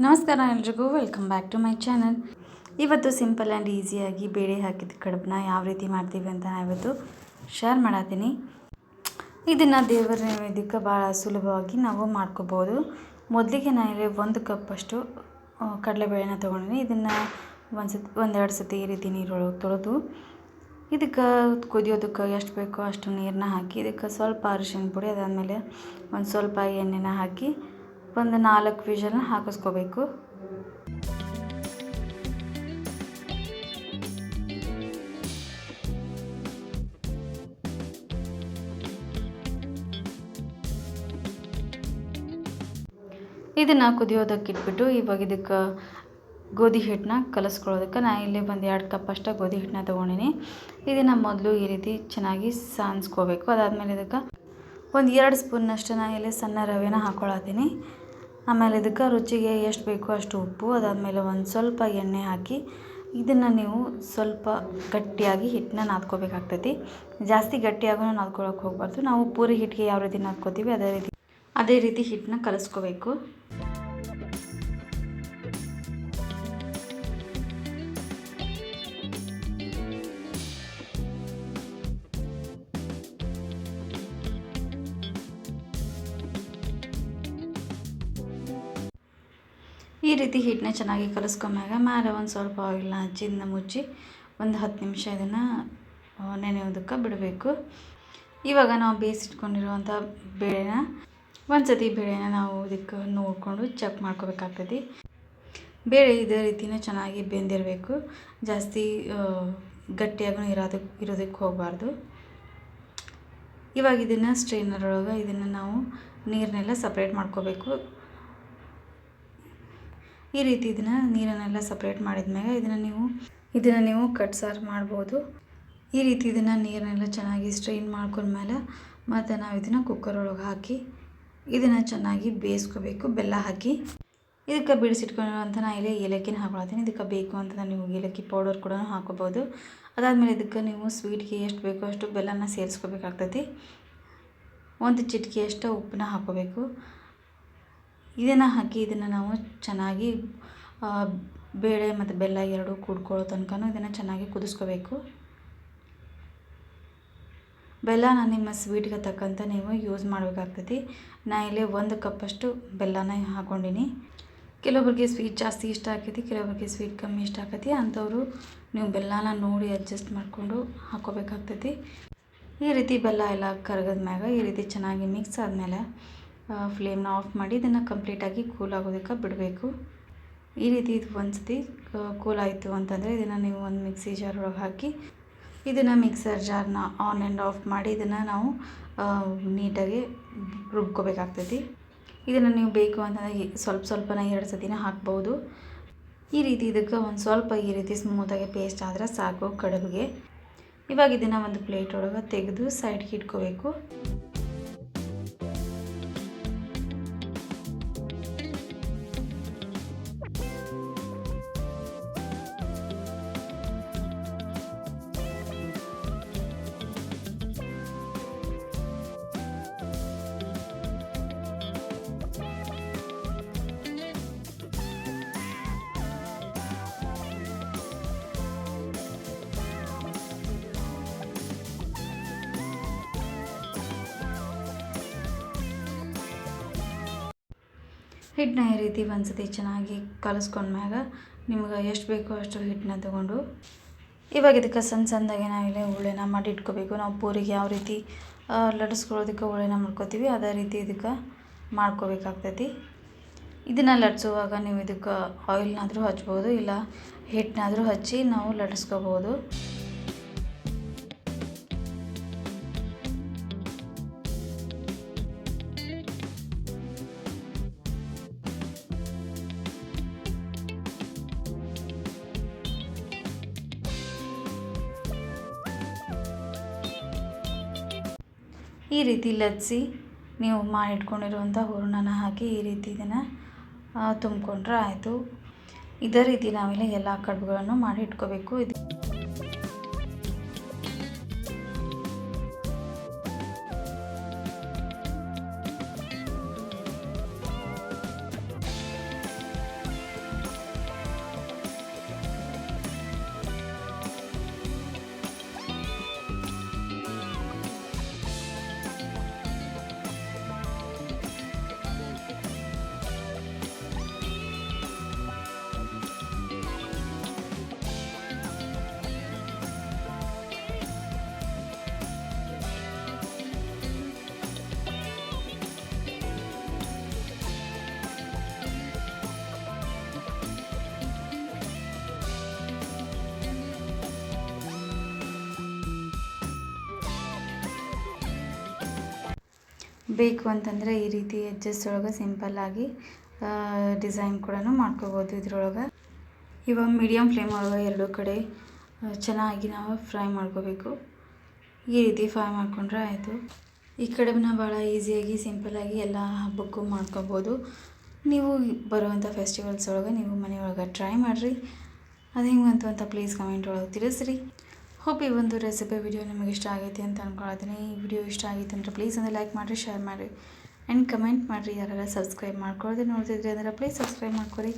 ನಮಸ್ಕಾರ ಎಲ್ರಿಗೂ, welcome back to my channel. ಇವತ್ತು ಸಿಂಪಲ್ ಆ್ಯಂಡ್ ಈಸಿಯಾಗಿ ಬೇಳೆ ಹಾಕಿದ ಕಡುಬನ್ನ ಯಾವ ರೀತಿ ಮಾಡ್ತೀವಿ ಅಂತ ನಾನು ಇವತ್ತು ಶೇರ್ ಮಾಡತ್ತೀನಿ. ಇದನ್ನು ದೇವರ ನೈವೇದ್ಯಕ್ಕೆ ಭಾಳ ಸುಲಭವಾಗಿ ನಾವು ಮಾಡ್ಕೋಬೋದು. ಮೊದಲಿಗೆ ನಾನು 1 ಕಪ್ಪಷ್ಟು ಕಡಲೆಬೇಳೆನ ತೊಗೊಂಡಿನಿ. ಇದನ್ನು ಒಂದೆರಡು ಸತಿ ಈ ರೀತಿ ನೀರೊಳಗೆ ತೊಳೆದು ಇದಕ್ಕೆ ಕುದಿಯೋದಕ್ಕೆ ಎಷ್ಟು ಬೇಕೋ ಅಷ್ಟು ನೀರನ್ನ ಹಾಕಿ ಇದಕ್ಕೆ ಸ್ವಲ್ಪ ಅರಿಶಿನ ಪುಡಿ, ಅದಾದಮೇಲೆ ಒಂದು ಸ್ವಲ್ಪ ಎಣ್ಣೆನ ಹಾಕಿ ಒಂದು 4 ವಿಷಲ್ನ ಹಾಕಿಸ್ಕೋಬೇಕು. ಇದನ್ನು ಕುದಿಯೋದಕ್ಕೆ ಇಟ್ಬಿಟ್ಟು ಇವಾಗ ಇದಕ್ಕೆ ಗೋಧಿ ಹಿಟ್ಟನ್ನ ಕಲಿಸ್ಕೊಳ್ಳೋದಕ್ಕೆ ನಾನು ಇಲ್ಲಿ ಒಂದು 2 ಕಪ್ ಅಷ್ಟು ಗೋಧಿ ಹಿಟ್ಟನ್ನ ತೊಗೊಂಡಿನಿ. ಇದನ್ನು ಮೊದಲು ಈ ರೀತಿ ಚೆನ್ನಾಗಿ ಸಾನ್ಸ್ಕೋಬೇಕು. ಅದಾದಮೇಲೆ ಇದಕ್ಕೆ ಒಂದು 2 ಸ್ಪೂನ್ನಷ್ಟು ನಾನು ಇಲ್ಲಿ ಸಣ್ಣ ರವೆನ ಹಾಕ್ಕೊಳತ್ತೀನಿ. ಆಮೇಲೆ ಇದಕ್ಕೆ ರುಚಿಗೆ ಎಷ್ಟು ಬೇಕೋ ಅಷ್ಟು ಉಪ್ಪು, ಅದಾದಮೇಲೆ ಒಂದು ಸ್ವಲ್ಪ ಎಣ್ಣೆ ಹಾಕಿ ಇದನ್ನು ನೀವು ಸ್ವಲ್ಪ ಗಟ್ಟಿಯಾಗಿ ಹಿಟ್ಟನ್ನ ನಾದ್ಕೋಬೇಕಾಗ್ತೈತಿ. ಜಾಸ್ತಿ ಗಟ್ಟಿಯಾಗೂ ನಾದ್ಕೊಳಕ್ಕೆ ಹೋಗಬಾರ್ದು. ನಾವು ಪೂರಿ ಹಿಟ್ಟಿಗೆ ಯಾವ ರೀತಿ ನಾದ್ಕೋತೀವಿ ಅದೇ ರೀತಿ ಹಿಟ್ಟನ್ನ ಕಲಿಸ್ಕೋಬೇಕು. ಈ ರೀತಿ ಹಿಟ್ಟನ್ನ ಚೆನ್ನಾಗಿ ಕಲಿಸ್ಕೊಂಡಾಗ ಮೇಲೆ ಒಂದು ಸ್ವಲ್ಪ ಆಯಿಲ್ನ ಹಚ್ಚಿ ಇದನ್ನ ಮುಚ್ಚಿ ಒಂದು 10 ನಿಮಿಷ ಇದನ್ನು ನೆನೆಯೋದಕ್ಕೆ ಬಿಡಬೇಕು. ಇವಾಗ ನಾವು ಬೇಯಿಸಿಟ್ಕೊಂಡಿರುವಂಥ ಬೇಳೆನ ನಾವು ಇದಕ್ಕೆ ನೋಡಿಕೊಂಡು ಚೆಕ್ ಮಾಡ್ಕೋಬೇಕಾಗ್ತದೆ. ಬೇಳೆ ಇದೇ ರೀತಿಯೇ ಚೆನ್ನಾಗಿ ಬೆಂದಿರಬೇಕು. ಜಾಸ್ತಿ ಗಟ್ಟಿಯಾಗೂ ಇರೋದಕ್ಕೆ ಹೋಗಬಾರ್ದು. ಇವಾಗ ಇದನ್ನು ಸ್ಟ್ರೈನರ್ ಒಳಗೆ ಇದನ್ನು ನಾವು ನೀರನ್ನೆಲ್ಲ ಸಪ್ರೇಟ್ ಮಾಡ್ಕೋಬೇಕು. ಈ ರೀತಿ ನೀರನ್ನೆಲ್ಲ ಸಪ್ರೇಟ್ ಮಾಡಿದ್ಮೇಲೆ ಇದನ್ನು ನೀವು ಕಟ್ ಸಾರು ಮಾಡ್ಬೋದು. ಈ ರೀತಿ ನೀರನ್ನೆಲ್ಲ ಚೆನ್ನಾಗಿ ಸ್ಟ್ರೈನ್ ಮಾಡ್ಕೊಂಡ್ಮೇಲೆ ಮತ್ತು ನಾವು ಇದನ್ನು ಕುಕ್ಕರ್ ಒಳಗೆ ಹಾಕಿ ಇದನ್ನು ಚೆನ್ನಾಗಿ ಬೇಯಿಸ್ಕೋಬೇಕು. ಬೆಲ್ಲ ಹಾಕಿ ಇದಕ್ಕೆ ಬಿಡಿಸಿಟ್ಕೊಂಡಿರುವಂಥ ನಾನು ಇಲ್ಲಿ ಏಲಕ್ಕಿನ ಹಾಕೊಳ್ತೀನಿ. ಇದಕ್ಕೆ ಬೇಕು ಅಂತ ನೀವು ಏಲಕ್ಕಿ ಪೌಡರ್ ಕೂಡ ಹಾಕೋಬೋದು. ಅದಾದಮೇಲೆ ಇದಕ್ಕೆ ನೀವು ಸ್ವೀಟ್ಗೆ ಎಷ್ಟು ಬೇಕೋ ಅಷ್ಟು ಬೆಲ್ಲನ ಸೇರಿಸ್ಕೋಬೇಕಾಗ್ತೈತಿ. 1 ಚಿಟಿಕೆಯಷ್ಟು ಉಪ್ಪನ್ನ ಹಾಕೋಬೇಕು. ಇದನ್ನು ಹಾಕಿ ಇದನ್ನು ನಾವು ಚೆನ್ನಾಗಿ ಬೇಳೆ ಮತ್ತು ಬೆಲ್ಲ ಎರಡೂ ಕೂಡ್ಕೊಳ್ಳೋ ತನಕ ಇದನ್ನು ಚೆನ್ನಾಗಿ ಕುದಿಸ್ಕೋಬೇಕು. ಬೆಲ್ಲನ ನಿಮ್ಮ ಸ್ವೀಟ್ಗೆ ತಕ್ಕಂತೆ ನೀವು ಯೂಸ್ ಮಾಡಬೇಕಾಗ್ತೈತಿ. ನಾನು ಇಲ್ಲಿ 1 ಕಪ್ಪಷ್ಟು ಬೆಲ್ಲನ ಹಾಕ್ಕೊಂಡಿನಿ. ಕೆಲವೊಬ್ಬರಿಗೆ ಸ್ವೀಟ್ ಜಾಸ್ತಿ ಇಷ್ಟ ಆಕೈತಿ, ಕೆಲವೊಬ್ಬರಿಗೆ ಸ್ವೀಟ್ ಕಮ್ಮಿ ಇಷ್ಟ ಆಕೈತಿ. ಅಂಥವರು ನೀವು ಬೆಲ್ಲನ ನೋಡಿ ಅಡ್ಜಸ್ಟ್ ಮಾಡಿಕೊಂಡು ಹಾಕ್ಕೋಬೇಕಾಗ್ತೈತಿ. ಈ ರೀತಿ ಬೆಲ್ಲ ಎಲ್ಲ ಕರಗಿದ್ಮ್ಯಾಗ ಈ ರೀತಿ ಚೆನ್ನಾಗಿ ಮಿಕ್ಸ್ ಆದಮೇಲೆ ಫ್ಲೇಮ್ನ ಆಫ್ ಮಾಡಿ ಇದನ್ನು ಕಂಪ್ಲೀಟಾಗಿ ಕೂಲ್ ಆಗೋದಕ್ಕೆ ಬಿಡಬೇಕು. ಈ ರೀತಿ ಇದು ಒಂದು ಸತಿ ಕೂಲ್ ಆಯಿತು ಅಂತಂದರೆ ಇದನ್ನು ನೀವು ಒಂದು ಮಿಕ್ಸಿ ಜಾರ್ ಒಳಗೆ ಹಾಕಿ ಇದನ್ನು ಮಿಕ್ಸರ್ ಜಾರ್ನ ಆನ್ ಆ್ಯಂಡ್ ಆಫ್ ಮಾಡಿ ಇದನ್ನು ನಾವು ನೀಟಾಗಿ ರುಬ್ಕೋಬೇಕಾಗ್ತೈತಿ. ಇದನ್ನು ನೀವು ಬೇಕು ಅಂತಂದರೆ ಸ್ವಲ್ಪನ 2 ಸತಿನ ಹಾಕ್ಬೋದು. ಈ ರೀತಿ ಇದಕ್ಕೆ ಒಂದು ಸ್ವಲ್ಪ ಈ ರೀತಿ ಸ್ಮೂತಾಗಿ ಪೇಸ್ಟ್ ಆದರೆ ಸಾಕು ಕಡುಬಿಗೆ. ಇವಾಗ ಇದನ್ನು ಒಂದು ಪ್ಲೇಟ್ ಒಳಗೆ ತೆಗೆದು ಸೈಡ್ಗೆ ಇಟ್ಕೋಬೇಕು. ಹಿಟ್ಟನ್ನ ಈ ರೀತಿ ಒಂದು ಸತಿ ಚೆನ್ನಾಗಿ ಕಲಿಸ್ಕೊಂಡ್ಮ್ಯಾಗ ನಿಮ್ಗೆ ಎಷ್ಟು ಬೇಕೋ ಅಷ್ಟು ಹಿಟ್ಟನ್ನ ತೊಗೊಂಡು ಇವಾಗ ಇದಕ್ಕೆ ಸಣ್ಣದಾಗಿ ನಾವಿಲ್ಲಿ ಉಳ್ಳೆನ ಮಾಡಿ ಇಟ್ಕೋಬೇಕು. ನಾವು ಪೂರಿಗೆ ಯಾವ ರೀತಿ ಲಟ್ಟಿಸ್ಕೊಳ್ಳೋದಕ್ಕೆ ಉಳ್ಳೆನ ಮಾಡ್ಕೋತೀವಿ ಅದೇ ರೀತಿ ಇದಕ್ಕೆ ಮಾಡ್ಕೋಬೇಕಾಗ್ತೈತಿ. ಇದನ್ನು ಲಟ್ಸುವಾಗ ನೀವು ಇದಕ್ಕೆ ಆಯಿಲ್ನಾದರೂ ಹಚ್ಬೋದು, ಇಲ್ಲ ಹಿಟ್ಟನ್ನಾದರೂ ಹಚ್ಚಿ ನಾವು ಲಟ್ಟಿಸ್ಕೋಬೋದು. ಈ ರೀತಿ ಲಟ್ಸಿ ನೀವು ಮಾಡಿಟ್ಕೊಂಡಿರುವಂಥ ಹೂರಣನ ಹಾಕಿ ಈ ರೀತಿ ಇದನ್ನು ತುಂಬಿಕೊಂಡ್ರೆ ಆಯಿತು. ಇದೇ ರೀತಿ ನಾವಿಲ್ಲಿ ಎಲ್ಲ ಕಡುಬುಗಳನ್ನು ಮಾಡಿ ಇಟ್ಕೋಬೇಕು. ಬೇಕು ಅಂತಂದರೆ ಈ ರೀತಿ ಎಡ್ಜಸ್ ಒಳಗೆ ಸಿಂಪಲ್ಲಾಗಿ ಡಿಸೈನ್ ಕೂಡ ಮಾಡ್ಕೋಬೋದು ಇದ್ರೊಳಗೆ. ಇವಾಗ ಮೀಡಿಯಮ್ ಫ್ಲೇಮ್ ಒಳಗೆ ಎರಡೂ ಕಡೆ ಚೆನ್ನಾಗಿ ನಾವು ಫ್ರೈ ಮಾಡ್ಕೋಬೇಕು. ಈ ರೀತಿ ಫ್ರೈ ಮಾಡ್ಕೊಂಡ್ರೆ ಆಯಿತು. ಈ ಕಡೆನ ಭಾಳ ಈಸಿಯಾಗಿ ಸಿಂಪಲ್ಲಾಗಿ ಎಲ್ಲ ಹಬ್ಬಕ್ಕೂ ಮಾಡ್ಕೋಬೋದು. ನೀವು ಬರುವಂಥ ಫೆಸ್ಟಿವಲ್ಸ್ ಒಳಗೆ ನೀವು ಮನೆಯೊಳಗೆ ಟ್ರೈ ಮಾಡಿರಿ. ಅದು ಹೆಂಗೆ ಬಂತು ಅಂತ ಪ್ಲೀಸ್ ಕಮೆಂಟ್ ಒಳಗೆ ತಿಳಿಸ್ರಿ. ಹೋಪ್ ಈ ಒಂದು ರೆಸಿಪಿ ವಿಡಿಯೋ ನಿಮಗೆ ಇಷ್ಟ ಆಗೈತಿ ಅಂತ ಅಂದ್ಕೊಳ್ತೀನಿ. ಈ ವಿಡಿಯೋ ಇಷ್ಟ ಆಗಿತ್ತು ಅಂದರೆ ಪ್ಲೀಸ್ ಒಂದು ಲೈಕ್ ಮಾಡಿರಿ, ಶೇರ್ ಮಾಡಿರಿ ಆ್ಯಂಡ್ ಕಮೆಂಟ್ ಮಾಡಿರಿ. ಯಾರೆಲ್ಲ ಸಬ್ಸ್ಕ್ರೈಬ್ ಮಾಡ್ಕೊಳ್ಳೋದು ನೋಡ್ತಿದ್ರಿ ಅಂದರೆ ಪ್ಲೀಸ್ ಸಬ್ಸ್ಕ್ರೈಬ್ ಮಾಡ್ಕೊರಿ.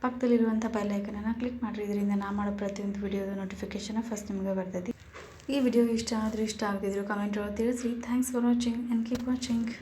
ಪಕ್ಕದಲ್ಲಿರುವಂಥ ಬೆಲ್ ಐಕನನ್ನು ಕ್ಲಿಕ್ ಮಾಡಿರಿ. ಇದರಿಂದ ನಾ ಮಾಡೋ ಪ್ರತಿಯೊಂದು ವಿಡಿಯೋದ ನೋಟಿಫಿಕೇಷನ್ ಫಸ್ಟ್ ನಿಮಗೆ ಬರ್ತೈತಿ. ಈ ವಿಡಿಯೋ ಇಷ್ಟ ಆಗದಿದ್ರು ಕಮೆಂಟ್ ಒಳಗೆ ತಿಳಿಸ್ರಿ. Thanks for watching and keep watching.